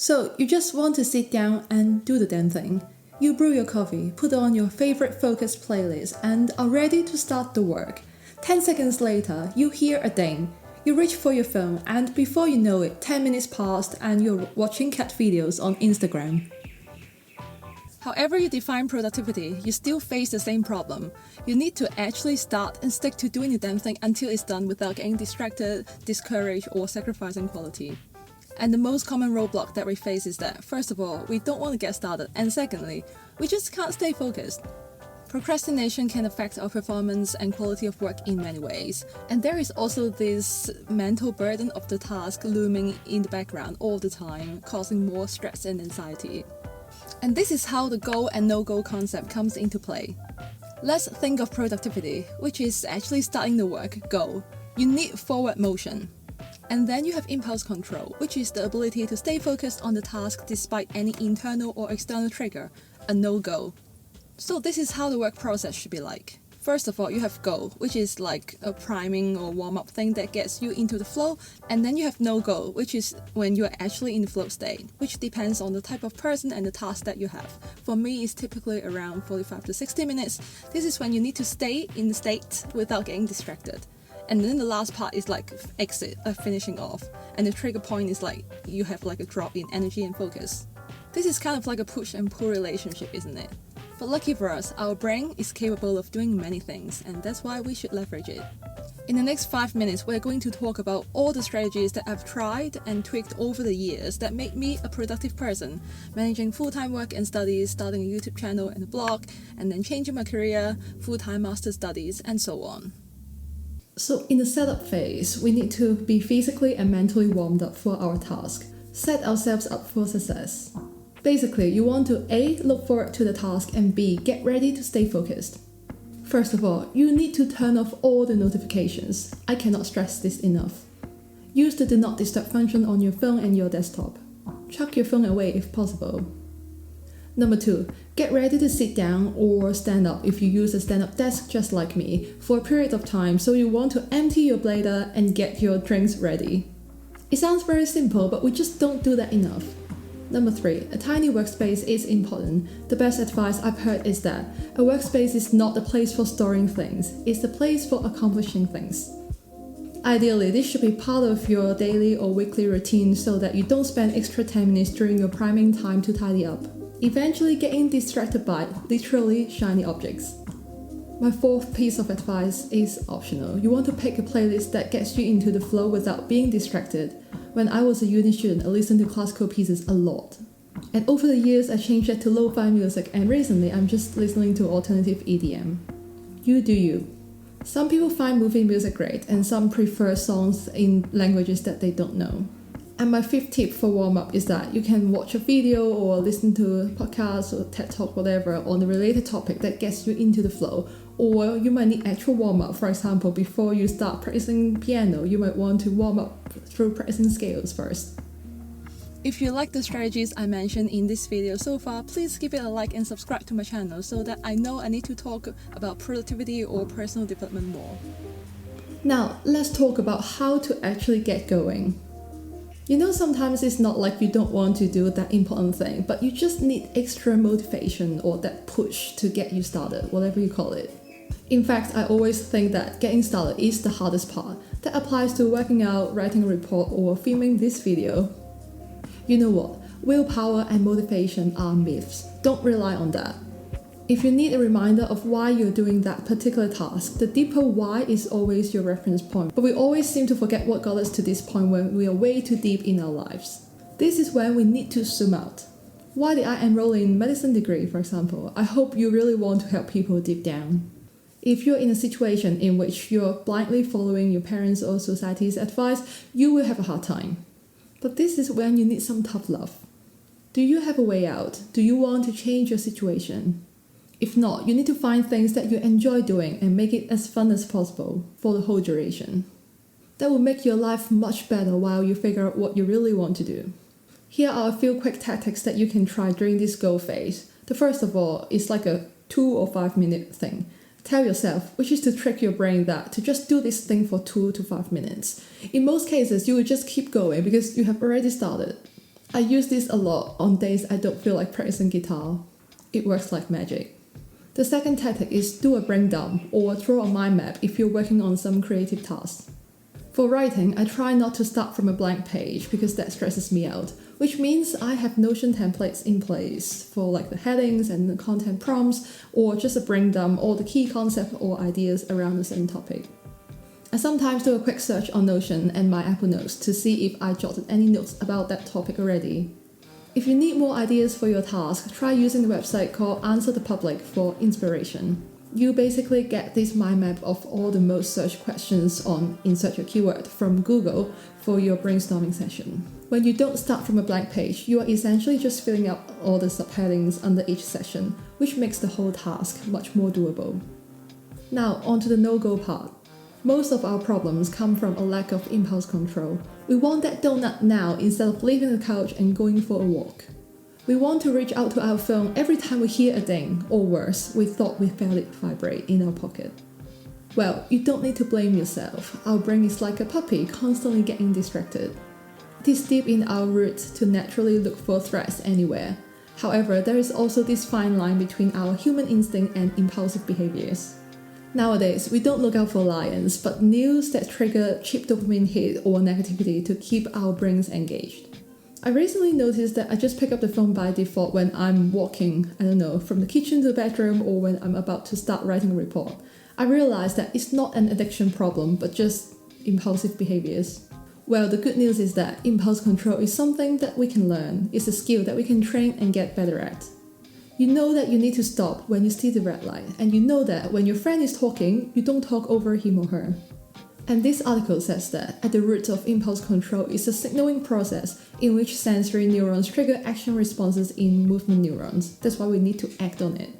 So you just want to sit down and do the damn thing. You brew your coffee, put on your favorite focus playlist, and are ready to start the work. 10 seconds later, you hear a ding. You reach for your phone, and before you know it, 10 minutes passed and you're watching cat videos on Instagram. However you define productivity, you still face the same problem. You need to actually start and stick to doing the damn thing until it's done without getting distracted, discouraged, or sacrificing quality. And the most common roadblock that we face is that, first of all, we don't want to get started, and secondly, we just can't stay focused. Procrastination can affect our performance and quality of work in many ways, and there is also this mental burden of the task looming in the background all the time, causing more stress and anxiety. And this is how the go and no-go concept comes into play. Let's think of productivity, which is actually starting the work, go. You need forward motion. And then you have impulse control, which is the ability to stay focused on the task despite any internal or external trigger, a no-go. So this is how the work process should be like. First of all, you have go, which is like a priming or warm-up thing that gets you into the flow, and then you have no-go, which is when you are actually in the flow state, which depends on the type of person and the task that you have. For me, it's typically around 45 to 60 minutes. This is when you need to stay in the state without getting distracted. And then the last part is like exit, finishing off. And the trigger point is like you have like a drop in energy and focus. This is kind of like a push and pull relationship, isn't it? But lucky for us, our brain is capable of doing many things, and that's why we should leverage it. In the next 5 minutes, we're going to talk about all the strategies that I've tried and tweaked over the years that made me a productive person, managing full-time work and studies, starting a YouTube channel and a blog, and then changing my career, full-time master studies, and so on. So in the setup phase, we need to be physically and mentally warmed up for our task. Set ourselves up for success. Basically, you want to A. Look forward to the task, and B. Get ready to stay focused. First of all, you need to turn off all the notifications. I cannot stress this enough. Use the Do Not Disturb function on your phone and your desktop. Chuck your phone away if possible. Number 2, get ready to sit down or stand up if you use a stand-up desk just like me for a period of time, so you want to empty your bladder and get your drinks ready. It sounds very simple, but we just don't do that enough. Number 3, a tiny workspace is important. The best advice I've heard is that a workspace is not the place for storing things, it's the place for accomplishing things. Ideally, this should be part of your daily or weekly routine so that you don't spend extra 10 minutes during your priming time to tidy up, eventually getting distracted by literally shiny objects. My 4th piece of advice is optional. You want to pick a playlist that gets you into the flow without being distracted. When I was a uni student, I listened to classical pieces a lot. And over the years, I changed that to lo-fi music, and recently I'm just listening to alternative EDM. You do you. Some people find movie music great, and some prefer songs in languages that they don't know. And my 5th tip for warm-up is that you can watch a video or listen to a podcast or TED Talk, whatever, on a related topic that gets you into the flow. Or you might need actual warm-up. For example, before you start practicing piano, you might want to warm up through practicing scales first. If you like the strategies I mentioned in this video so far, please give it a like and subscribe to my channel so that I know I need to talk about productivity or personal development more. Now, let's talk about how to actually get going. You know, sometimes it's not like you don't want to do that important thing, but you just need extra motivation or that push to get you started, whatever you call it. In fact, I always think that getting started is the hardest part. That applies to working out, writing a report, or filming this video. You know what? Willpower and motivation are myths. Don't rely on that. If you need a reminder of why you're doing that particular task, the deeper why is always your reference point. But we always seem to forget what got us to this point when we are way too deep in our lives. This is when we need to zoom out. Why did I enroll in medicine degree, for example? I hope you really want to help people deep down. If you're in a situation in which you're blindly following your parents' or society's advice, you will have a hard time. But this is when you need some tough love. Do you have a way out? Do you want to change your situation? If not, you need to find things that you enjoy doing and make it as fun as possible for the whole duration. That will make your life much better while you figure out what you really want to do. Here are a few quick tactics that you can try during this go phase. The first of all is like a 2 or 5 minute thing. Tell yourself, which is to trick your brain that to just do this thing for 2 to 5 minutes. In most cases, you will just keep going because you have already started. I use this a lot on days I don't feel like practicing guitar. It works like magic. The second tactic is do a brain dump or draw a mind map if you're working on some creative task. For writing, I try not to start from a blank page because that stresses me out, which means I have Notion templates in place for like the headings and the content prompts, or just a brain dump or the key concept or ideas around the same topic. I sometimes do a quick search on Notion and my Apple Notes to see if I jotted any notes about that topic already. If you need more ideas for your task, try using the website called Answer the Public for inspiration. You basically get this mind map of all the most searched questions on insert your keyword from Google for your brainstorming session. When you don't start from a blank page, you are essentially just filling up all the subheadings under each session, which makes the whole task much more doable. Now, on to the no-go part. Most of our problems come from a lack of impulse control. We want that donut now instead of leaving the couch and going for a walk. We want to reach out to our phone every time we hear a ding, or worse, we thought we felt it vibrate in our pocket. Well, you don't need to blame yourself. Our brain is like a puppy, constantly getting distracted. It is deep in our roots to naturally look for threats anywhere. However, there is also this fine line between our human instinct and impulsive behaviors. Nowadays, we don't look out for lions, but news that trigger cheap dopamine hit or negativity to keep our brains engaged. I recently noticed that I just pick up the phone by default when I'm walking, from the kitchen to the bedroom or when I'm about to start writing a report. I realized that it's not an addiction problem, but just impulsive behaviors. Well, the good news is that impulse control is something that we can learn. It's a skill that we can train and get better at. You know that you need to stop when you see the red light, and you know that when your friend is talking, you don't talk over him or her. And this article says that at the root of impulse control is a signaling process in which sensory neurons trigger action responses in movement neurons. That's why we need to act on it.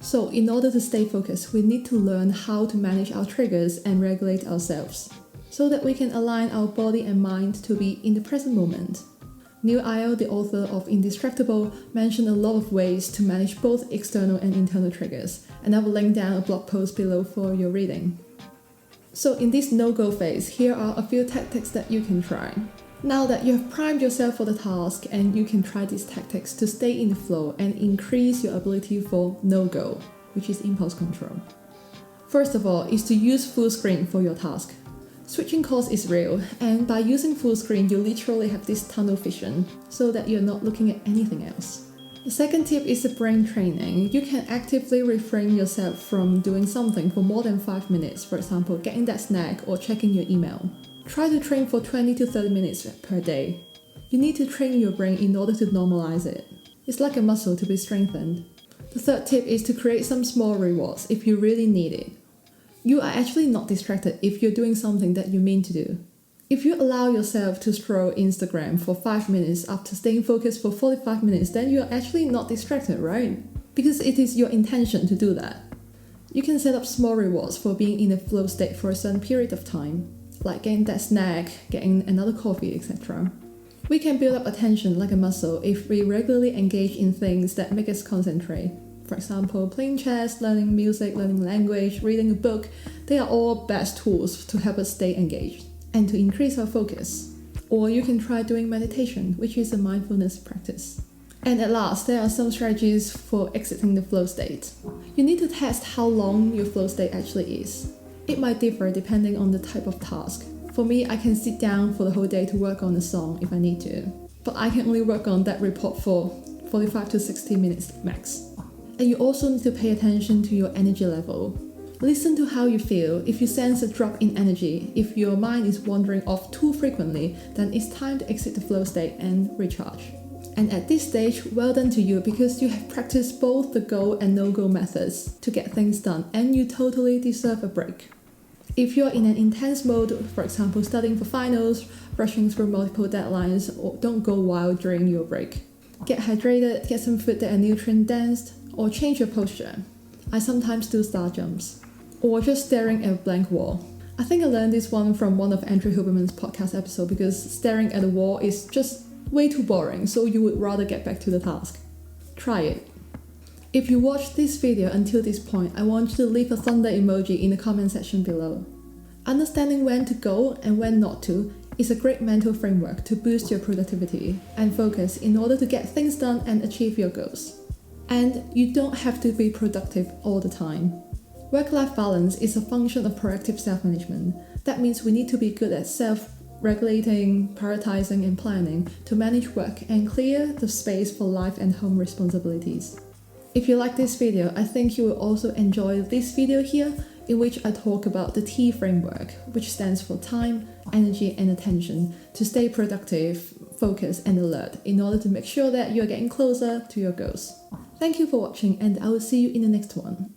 So in order to stay focused, we need to learn how to manage our triggers and regulate ourselves, so that we can align our body and mind to be in the present moment. Nir Eyal, the author of Indistractable, mentioned a lot of ways to manage both external and internal triggers, and I will link down a blog post below for your reading. So in this no-go phase, here are a few tactics that you can try. Now that you have primed yourself for the task, and you can try these tactics to stay in the flow and increase your ability for no-go, which is impulse control. First of all is to use full screen for your task. Switching calls is real, and by using full screen, you literally have this tunnel vision, so that you're not looking at anything else. The second tip is the brain training. You can actively refrain yourself from doing something for more than 5 minutes, for example, getting that snack or checking your email. Try to train for 20 to 30 minutes per day. You need to train your brain in order to normalize it. It's like a muscle to be strengthened. The third tip is to create some small rewards if you really need it. You are actually not distracted if you're doing something that you mean to do. If you allow yourself to scroll Instagram for 5 minutes after staying focused for 45 minutes, then you're actually not distracted, right? Because it is your intention to do that. You can set up small rewards for being in a flow state for a certain period of time, like getting that snack, getting another coffee, etc. We can build up attention like a muscle if we regularly engage in things that make us concentrate. For example, playing chess, learning music, learning language, reading a book, they are all best tools to help us stay engaged and to increase our focus. Or you can try doing meditation, which is a mindfulness practice. And at last, there are some strategies for exiting the flow state. You need to test how long your flow state actually is. It might differ depending on the type of task. For me, I can sit down for the whole day to work on a song if I need to. But I can only work on that report for 45 to 60 minutes max. And you also need to pay attention to your energy level. Listen to how you feel. If you sense a drop in energy, if your mind is wandering off too frequently, then it's time to exit the flow state and recharge. And at this stage, well done to you because you have practiced both the go and no-go methods to get things done, and you totally deserve a break. If you're in an intense mode, for example studying for finals, rushing through multiple deadlines, or don't go wild during your break. Get hydrated, get some food that are nutrient dense, or change your posture. I sometimes do star jumps. Or just staring at a blank wall. I think I learned this one from one of Andrew Huberman's podcast episode because staring at a wall is just way too boring, so you would rather get back to the task. Try it. If you watched this video until this point, I want you to leave a thunder emoji in the comment section below. Understanding when to go and when not to is a great mental framework to boost your productivity and focus in order to get things done and achieve your goals. And you don't have to be productive all the time. Work-life balance is a function of proactive self-management. That means we need to be good at self-regulating, prioritizing, and planning to manage work and clear the space for life and home responsibilities. If you like this video, I think you will also enjoy this video here, in which I talk about the T framework, which stands for time, energy, and attention, to stay productive, focused, and alert in order to make sure that you're getting closer to your goals. Thank you for watching, and I will see you in the next one.